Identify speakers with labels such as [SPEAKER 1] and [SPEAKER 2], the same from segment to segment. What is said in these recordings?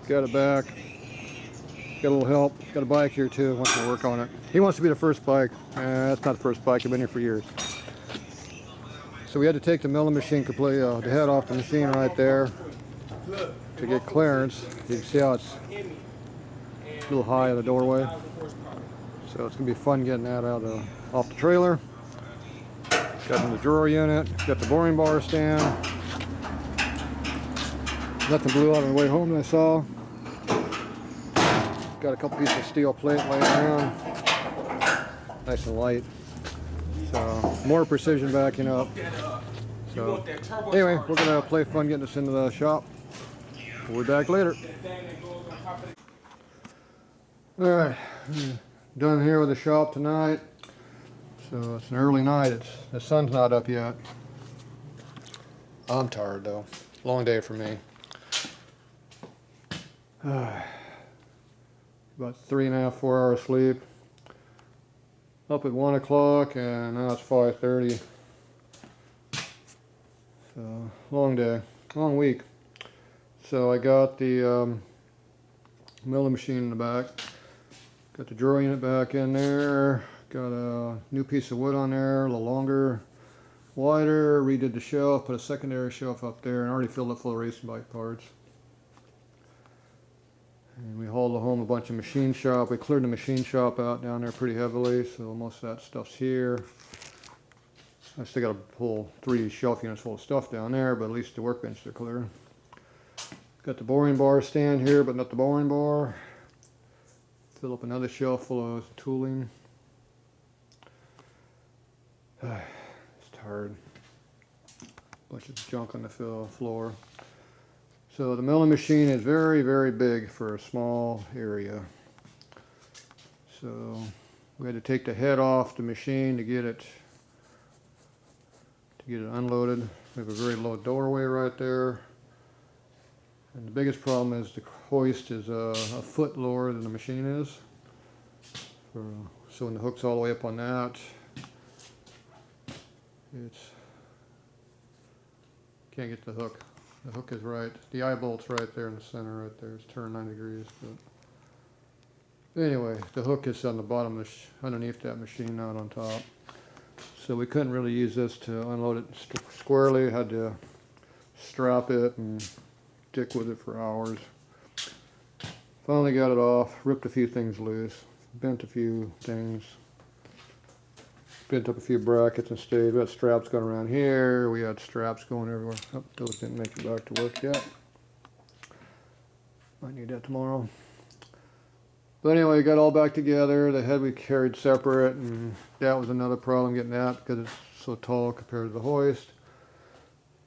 [SPEAKER 1] Got it back. Got a little help. Got a bike here too. Wants to work on it. He wants to be the first bike. That's not the first bike. I've been here for years. So we had to take the milling machine completely, the head off the machine right there to get clearance. You can see how it's a little high in the doorway. So it's gonna be fun getting that out off the trailer. Got in the drawer unit. Got the boring bar stand. Nothing blew out on the way home that I saw. Got a couple pieces of steel plate laying around. Nice and light. So more precision backing up. So anyway, we're gonna play fun getting this into the shop. We'll be back later. Alright, done here with the shop tonight. So it's an early night. The sun's not up yet. I'm tired though. Long day for me. About 3.5, 4 hours sleep. Up at 1 o'clock and now it's 5:30. So long day, long week. So I got the milling machine in the back. Got the drawer unit back in there. Got a new piece of wood on there, a little longer, wider. Redid the shelf, put a secondary shelf up there, and already filled it full of racing bike parts. And we hauled home a bunch of machine shop. We cleared the machine shop out down there pretty heavily, so most of that stuff's here. I still got to pull 3 shelf units full of stuff down there, but at least the workbench are clear. Got the boring bar stand here, but not the boring bar. Fill up another shelf full of tooling. It's tired. Bunch of junk on the floor. So the milling machine is very, very big for a small area. So we had to take the head off the machine to get it unloaded. We have a very low doorway right there. And the biggest problem is the hoist is a foot lower than the machine is. So when the hook's all the way up on that, can't get the hook. The hook is right. The eye bolt's right there in the center, right there. It's turned 9 degrees. But anyway, the hook is on the bottom, underneath that machine, not on top. So we couldn't really use this to unload it squarely. Had to strap it and stick with it for hours. Finally got it off. Ripped a few things loose. Bent a few things. Bent up a few brackets and stayed. We had straps going around here. We had straps going everywhere. Oh, those didn't make it back to work yet. Might need that tomorrow. But anyway, got all back together. The head we carried separate, and that was another problem getting that because it's so tall compared to the hoist.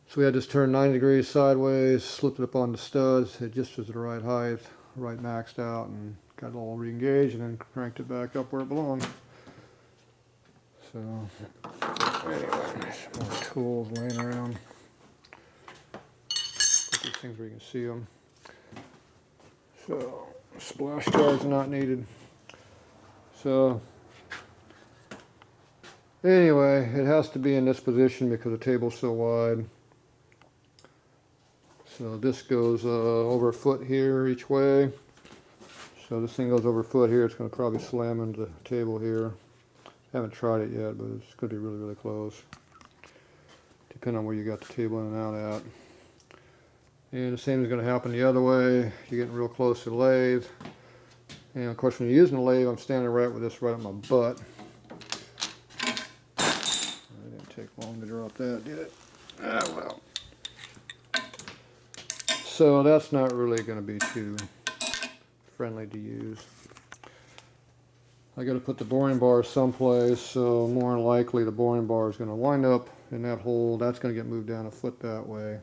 [SPEAKER 1] So we had this turned 90 degrees sideways, slipped it up on the studs. It just was the right height, right maxed out, and got it all re-engaged, and then cranked it back up where it belonged. So anyway, some more tools laying around. Put these things where you can see them. So splash guards are not needed. So anyway, it has to be in this position because the table's so wide. So this goes over a foot here each way. So this thing goes over a foot here. It's going to probably slam into the table here. Haven't tried it yet, but it's going to be really, really close. Depending on where you got the table in and out at. And the same is going to happen the other way. You're getting real close to the lathe. And of course, when you're using the lathe, I'm standing right with this right on my butt. It didn't take long to drop that, did it? Ah, well. So that's not really going to be too friendly to use. I got to put the boring bar someplace, so more than likely the boring bar is going to wind up in that hole. That's going to get moved down a foot that way.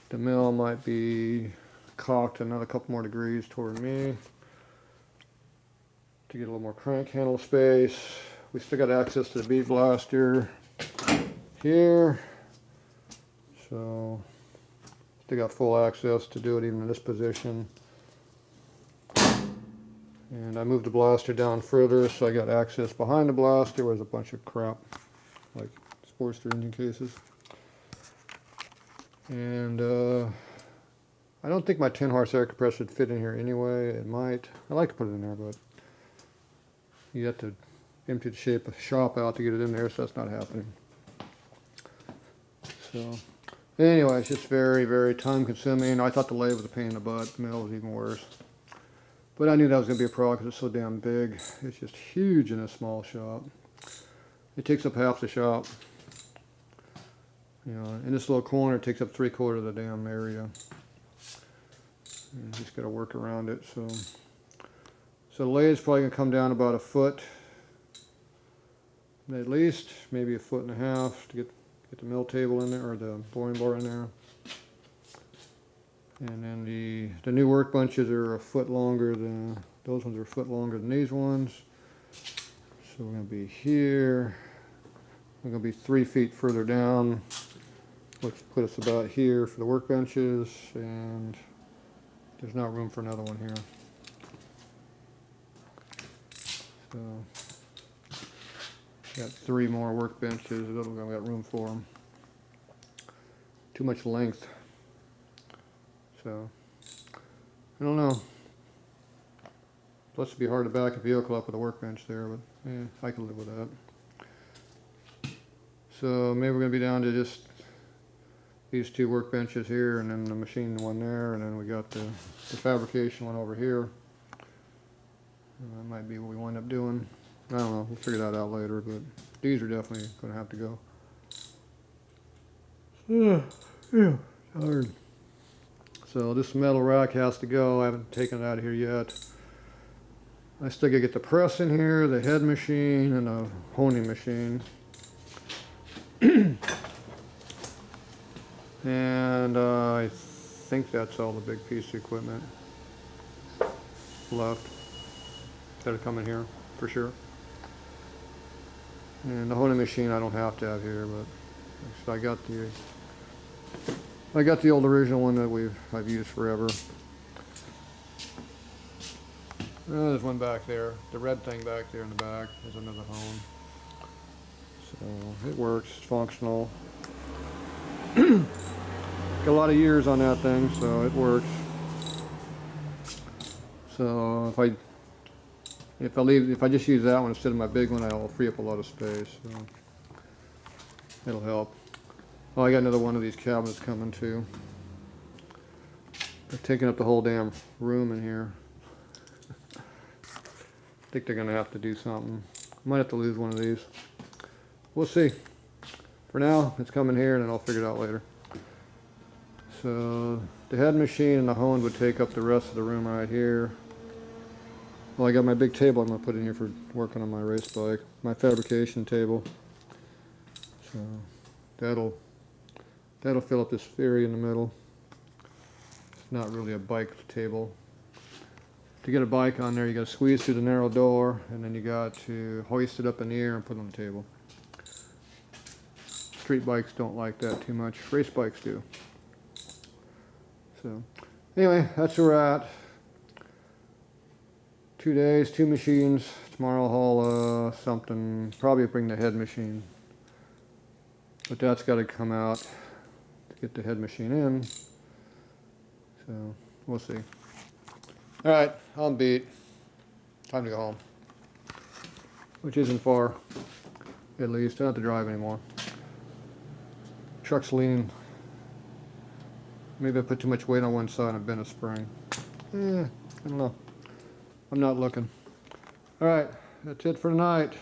[SPEAKER 1] The mill might be cocked another couple more degrees toward me to get a little more crank handle space. We still got access to the bead blaster here, so still got full access to do it even in this position. And I moved the blaster down further, so I got access behind the blaster where there's a bunch of crap, like Sportster engine cases. And don't think my 10 horse air compressor should fit in here anyway. It might. I like to put it in there, but you have to empty the shape of the shop out to get it in there, so that's not happening. So anyway, it's just very, very time consuming. I thought the lathe was a pain in the butt. The mill was even worse. But I knew that was going to be a problem because it's so damn big. It's just huge in a small shop. It takes up half the shop. You know, in this little corner, it takes up 3/4 of the damn area. And you just got to work around it. So the lathe's probably going to come down about 1 foot, at least, maybe 1.5 feet to get the mill table in there, or the boring bar in there. And then the new workbenches are 1 foot longer than, those ones are 1 foot longer than these ones. So we're going to be here. We're going to be 3 feet further down, which put us about here for the workbenches, and there's not room for another one here. So, got 3 more workbenches. I don't got room for them. Too much length. So, I don't know. Plus, it'd be hard to back a vehicle up with a workbench there, but yeah, I can live with that. So maybe we're going to be down to just these 2 workbenches here, and then the machine one there, and then we got the fabrication one over here. That might be what we wind up doing. I don't know. We'll figure that out later, but these are definitely going to have to go. Yeah, tired. So this metal rack has to go. I haven't taken it out of here yet. I still got to get the press in here, the head machine, and the honing machine. And I think that's all the big piece of equipment left that'll come in here for sure. And the honing machine I don't have to have here, but I got the old original one that I've used forever. There's one back there. The red thing back there in the back is another hone. So it works. It's functional. Got a lot of years on that thing, so it works. So if I just use that one instead of my big one, I'll free up a lot of space. So it'll help. Oh, I got another one of these cabinets coming too. They're taking up the whole damn room in here. I think they're gonna have to do something. Might have to lose one of these. We'll see. For now, it's coming here, and then I'll figure it out later. So the head machine and the hone would take up the rest of the room right here. Well, I got my big table I'm gonna put in here for working on my race bike, my fabrication table. So that'll fill up this area in the middle. It's not really a bike table. To get a bike on there, you got to squeeze through the narrow door, and then you got to hoist it up in the air and put it on the table. Street bikes don't like that too much. Race bikes do. So anyway, that's where we're at. 2 days, 2 machines. Tomorrow I'll haul something, probably bring the head machine. But that's got to come out to get the head machine in. So we'll see. All right, I'm beat. Time to go home. Which isn't far, at least. I don't have to drive anymore. Truck's leaning. Maybe I put too much weight on one side and bent a spring. I don't know. I'm not looking. All right, that's it for tonight.